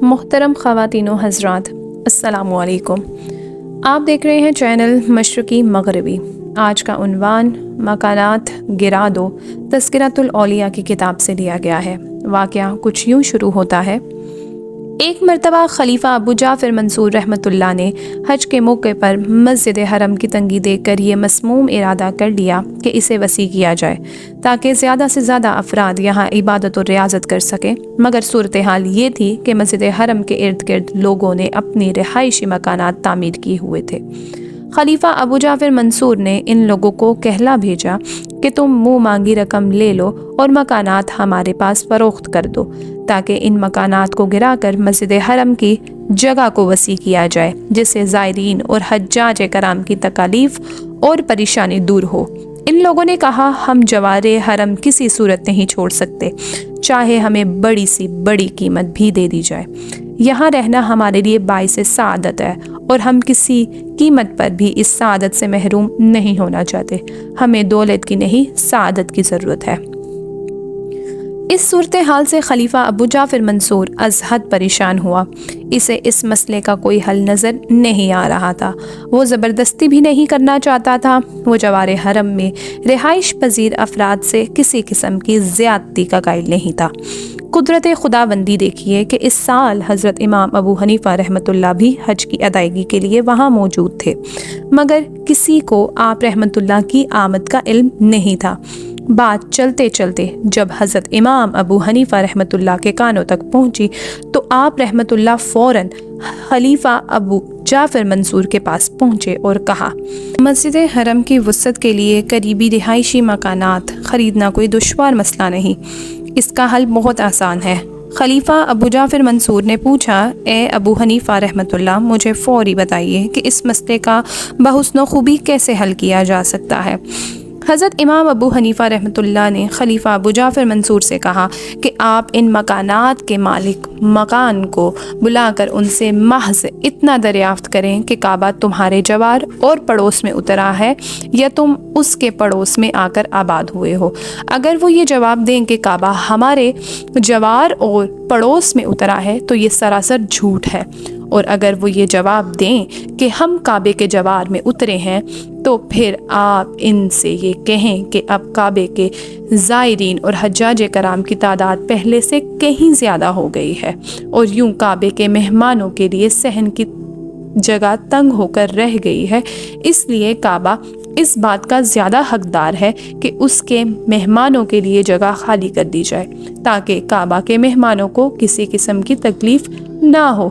محترم خواتین و حضرات، السلام علیکم۔ آپ دیکھ رہے ہیں چینل مشرقی مغربی۔ آج کا عنوان مکانات گرا دو تذکرۃ الاولیاء کی کتاب سے لیا گیا ہے۔ واقعہ کچھ یوں شروع ہوتا ہے۔ ایک مرتبہ خلیفہ ابو جعفر منصور رحمۃ اللہ نے حج کے موقع پر مسجد حرم کی تنگی دیکھ کر یہ مسموم ارادہ کر لیا کہ اسے وسیع کیا جائے تاکہ زیادہ سے زیادہ افراد یہاں عبادت و ریاضت کر سکیں، مگر صورتحال یہ تھی کہ مسجد حرم کے ارد گرد لوگوں نے اپنی رہائشی مکانات تعمیر کیے ہوئے تھے۔ خلیفہ ابو جعفر منصور نے ان لوگوں کو کہلا بھیجا کہ تم منہ مانگی رقم لے لو اور مکانات ہمارے پاس فروخت کر دو تاکہ ان مکانات کو گرا کر مسجد حرم کی جگہ کو وسیع کیا جائے، جس سے زائرین اور حجاج کرام کی تکالیف اور پریشانی دور ہو۔ ان لوگوں نے کہا، ہم جوار حرم کسی صورت نہیں چھوڑ سکتے، چاہے ہمیں بڑی سی بڑی قیمت بھی دے دی جائے۔ یہاں رہنا ہمارے لیے باعث سعادت ہے اور ہم کسی قیمت پر بھی اس سعادت سے محروم نہیں ہونا چاہتے۔ ہمیں دولت کی نہیں، سعادت کی ضرورت ہے۔ اس صورتحال سے خلیفہ ابو جعفر منصور از حد پریشان ہوا۔ اسے اس مسئلے کا کوئی حل نظر نہیں آ رہا تھا۔ وہ زبردستی بھی نہیں کرنا چاہتا تھا۔ وہ جوار حرم میں رہائش پذیر افراد سے کسی قسم کی زیادتی کا قائل نہیں تھا۔ قدرت خداوندی دیکھیے کہ اس سال حضرت امام ابو حنیفہ رحمۃ اللہ بھی حج کی ادائیگی کے لیے وہاں موجود تھے، مگر کسی کو آپ رحمۃ اللہ کی آمد کا علم نہیں تھا۔ بات چلتے چلتے جب حضرت امام ابو حنیفہ رحمۃ اللہ کے کانوں تک پہنچی تو آپ رحمۃ اللہ فوراً خلیفہ ابو جعفر منصور کے پاس پہنچے اور کہا، مسجد حرم کی وسعت کے لیے قریبی رہائشی مکانات خریدنا کوئی دشوار مسئلہ نہیں، اس کا حل بہت آسان ہے۔ خلیفہ ابو جعفر منصور نے پوچھا، اے ابو حنیفہ رحمۃ اللہ، مجھے فوری بتائیے کہ اس مسئلے کا بحسن و خوبی کیسے حل کیا جا سکتا ہے۔ حضرت امام ابو حنیفہ رحمۃ اللہ نے خلیفہ ابو جعفر منصور سے کہا کہ آپ ان مکانات کے مالک مکان کو بلا کر ان سے محض اتنا دریافت کریں کہ کعبہ تمہارے جوار اور پڑوس میں اترا ہے یا تم اس کے پڑوس میں آ کر آباد ہوئے ہو۔ اگر وہ یہ جواب دیں کہ کعبہ ہمارے جوار اور پڑوس میں اترا ہے تو یہ سراسر جھوٹ ہے، اور اگر وہ یہ جواب دیں کہ ہم کعبے کے جوار میں اترے ہیں تو پھر آپ ان سے یہ کہیں کہ اب کعبے کے زائرین اور حجاج کرام کی تعداد پہلے سے کہیں زیادہ ہو گئی ہے، اور یوں کعبے کے مہمانوں کے لیے صحن کی جگہ تنگ ہو کر رہ گئی ہے، اس لیے کعبہ اس بات کا زیادہ حقدار ہے کہ اس کے مہمانوں کے لیے جگہ خالی کر دی جائے تاکہ کعبہ کے مہمانوں کو کسی قسم کی تکلیف نہ ہو۔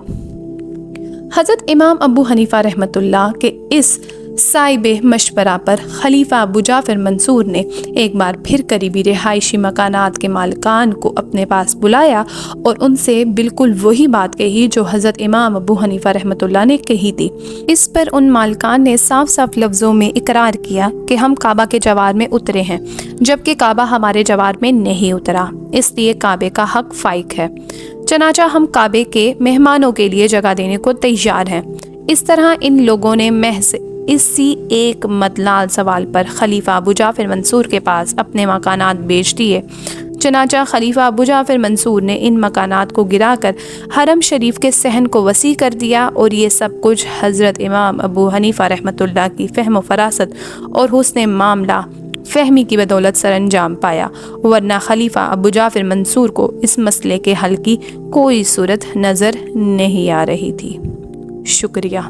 حضرت امام ابو حنیفہ رحمۃ اللہ کے اس صائب مشورہ پر خلیفہ ابو جعفر منصور نے ایک بار پھر قریبی رہائشی مکانات کے مالکان کو اپنے پاس بلایا اور ان سے بالکل وہی بات کہی جو حضرت امام ابو حنیفہ رحمۃ اللہ نے کہی تھی۔ اس پر ان مالکان نے صاف صاف لفظوں میں اقرار کیا کہ ہم کعبہ کے جوار میں اترے ہیں، جبکہ کعبہ ہمارے جوار میں نہیں اترا، اس لیے کعبے کا حق فائق ہے، چنانچہ ہم کعبے کے مہمانوں کے لیے جگہ دینے کو تیار ہیں۔ اس طرح ان لوگوں نے محض اسی ایک متلال سوال پر خلیفہ ابو جعفر منصور کے پاس اپنے مکانات بیچ دیے۔ چنانچہ خلیفہ ابو جعفر منصور نے ان مکانات کو گرا کر حرم شریف کے صحن کو وسیع کر دیا، اور یہ سب کچھ حضرت امام ابو حنیفہ رحمۃ اللہ کی فہم و فراست اور حسن معاملہ فہمی کی بدولت سر انجام پایا، ورنہ خلیفہ ابو جعفر منصور کو اس مسئلے کے حل کی کوئی صورت نظر نہیں آ رہی تھی۔ شکریہ۔